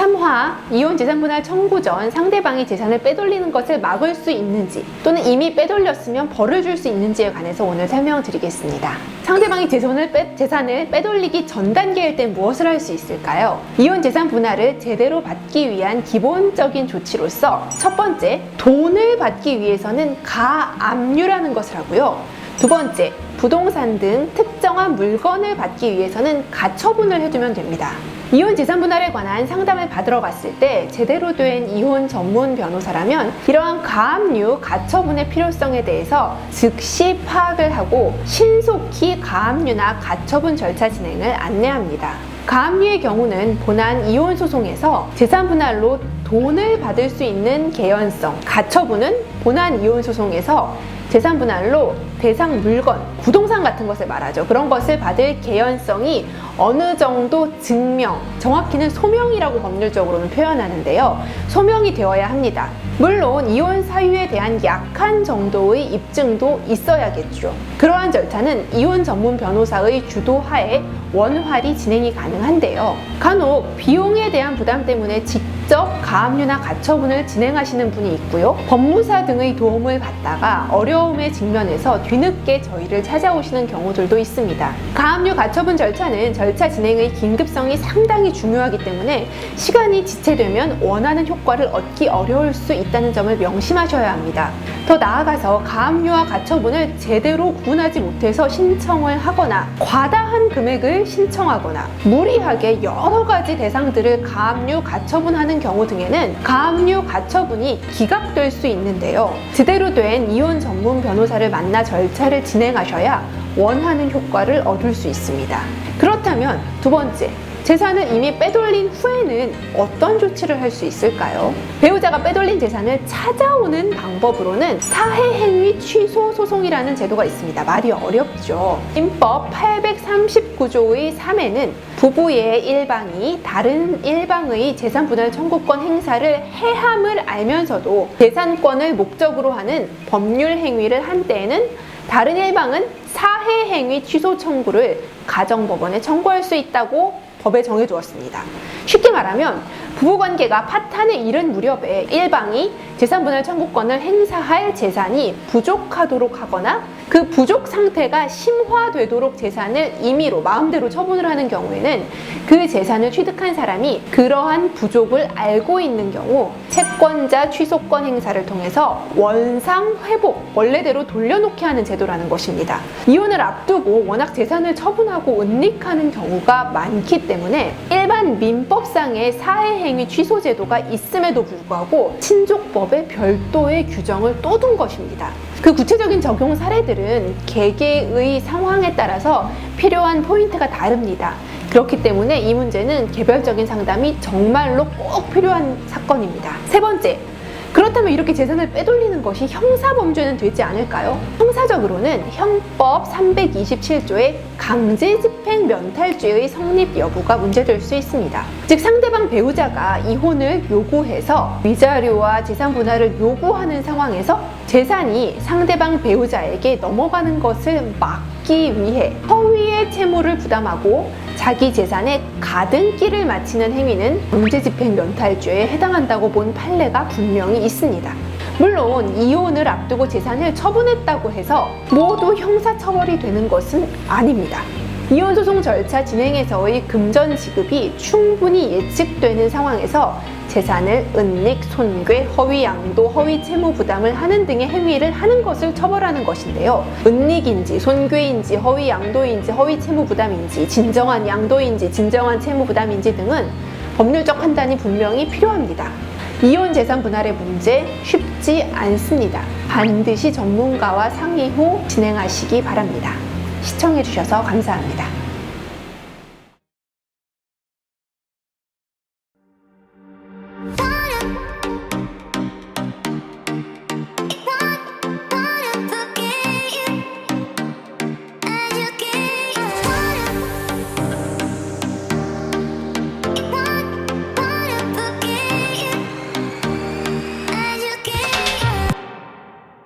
3화, 이혼 재산 분할 청구 전 상대방이 재산을 빼돌리는 것을 막을 수 있는지 또는 이미 빼돌렸으면 벌을 줄 수 있는지에 관해서 오늘 설명드리겠습니다. 상대방이 재산을 빼돌리기 전 단계일 땐 무엇을 할 수 있을까요? 이혼 재산 분할을 제대로 받기 위한 기본적인 조치로서 첫 번째, 돈을 받기 위해서는 가압류라는 것을 하고요. 두 번째, 부동산 등 특정한 물건을 받기 위해서는 가처분을 해두면 됩니다. 이혼 재산 분할에 관한 상담을 받으러 갔을 때 제대로 된 이혼 전문 변호사라면 이러한 가압류, 가처분의 필요성에 대해서 즉시 파악을 하고 신속히 가압류나 가처분 절차 진행을 안내합니다. 가압류의 경우는 본안 이혼 소송에서 재산 분할로 돈을 받을 수 있는 개연성, 가처분은 본안 이혼 소송에서 재산 분할로 대상 물건, 부동산 같은 것을 말하죠. 그런 것을 받을 개연성이 어느 정도 증명, 정확히는 소명이라고 법률적으로는 표현하는데요. 소명이 되어야 합니다. 물론 이혼 사유에 대한 약한 정도의 입증도 있어야겠죠. 그러한 절차는 이혼 전문 변호사의 주도하에 원활히 진행이 가능한데요. 간혹 비용에 대한 부담 때문에 직접 가압류나 가처분을 진행하시는 분이 있고요. 법무사 등의 도움을 받다가 어려움에 직면해서 뒤늦게 저희를 찾아오시는 경우들도 있습니다. 가압류 가처분 절차는 절차 진행의 긴급성이 상당히 중요하기 때문에 시간이 지체되면 원하는 효과를 얻기 어려울 수 있다는 점을 명심하셔야 합니다. 더 나아가서 가압류와 가처분을 제대로 구분하지 못해서 신청을 하거나 과다한 금액을 신청하거나 무리하게 여러 가지 대상들을 가압류, 가처분하는 경우 등에는 가압류, 가처분이 기각될 수 있는데요. 제대로 된 이혼 전문 변호사를 만나 절차를 진행하셔야 원하는 효과를 얻을 수 있습니다. 그렇다면 두 번째, 재산을 이미 빼돌린 후에는 어떤 조치를 할 수 있을까요? 배우자가 빼돌린 재산을 찾아오는 방법으로는 사해행위 취소 소송이라는 제도가 있습니다. 말이 어렵죠. 민법 839조의 3에는 부부의 일방이 다른 일방의 재산 분할 청구권 행사를 해함을 알면서도 재산권을 목적으로 하는 법률 행위를 한 때에는 다른 일방은 사해행위 취소 청구를 가정법원에 청구할 수 있다고 법에 정해두었습니다. 쉽게 말하면 부부관계가 파탄에 이른 무렵에 일방이 재산분할 청구권을 행사할 재산이 부족하도록 하거나 그 부족 상태가 심화되도록 재산을 임의로 마음대로 처분을 하는 경우에는 그 재산을 취득한 사람이 그러한 부족을 알고 있는 경우 채권자 취소권 행사를 통해서 원상 회복, 원래대로 돌려놓게 하는 제도라는 것입니다. 이혼을 앞두고 워낙 재산을 처분하고 은닉하는 경우가 많기 때문에 일반 민법상의 사해행위 취소 제도가 있음에도 불구하고 친족법에 별도의 규정을 또 둔 것입니다. 그 구체적인 적용 사례들은 개개의 상황에 따라서 필요한 포인트가 다릅니다. 그렇기 때문에 이 문제는 개별적인 상담이 정말로 꼭 필요한 사건입니다. 세 번째, 그렇다면 이렇게 재산을 빼돌리는 것이 형사범죄는 되지 않을까요? 형사적으로는 형법 327조의 강제집행 면탈죄의 성립 여부가 문제될 수 있습니다. 즉 상대방 배우자가 이혼을 요구해서 위자료와 재산 분할을 요구하는 상황에서 재산이 상대방 배우자에게 넘어가는 것을 막기 위해 허위의 채무를 부담하고 자기 재산에 가등기를 마치는 행위는 강제집행 면탈죄에 해당한다고 본 판례가 분명히 있습니다. 물론 이혼을 앞두고 재산을 처분했다고 해서 모두 형사처벌이 되는 것은 아닙니다. 이혼소송 절차 진행에서의 금전 지급이 충분히 예측되는 상황에서 재산을 은닉, 손괴, 허위 양도, 허위 채무 부담을 하는 등의 행위를 하는 것을 처벌하는 것인데요. 은닉인지, 손괴인지, 허위 양도인지, 허위 채무 부담인지, 진정한 양도인지, 진정한 채무 부담인지 등은 법률적 판단이 분명히 필요합니다. 이혼 재산 분할의 문제 쉽지 않습니다. 반드시 전문가와 상의 후 진행하시기 바랍니다. 시청해주셔서 감사합니다.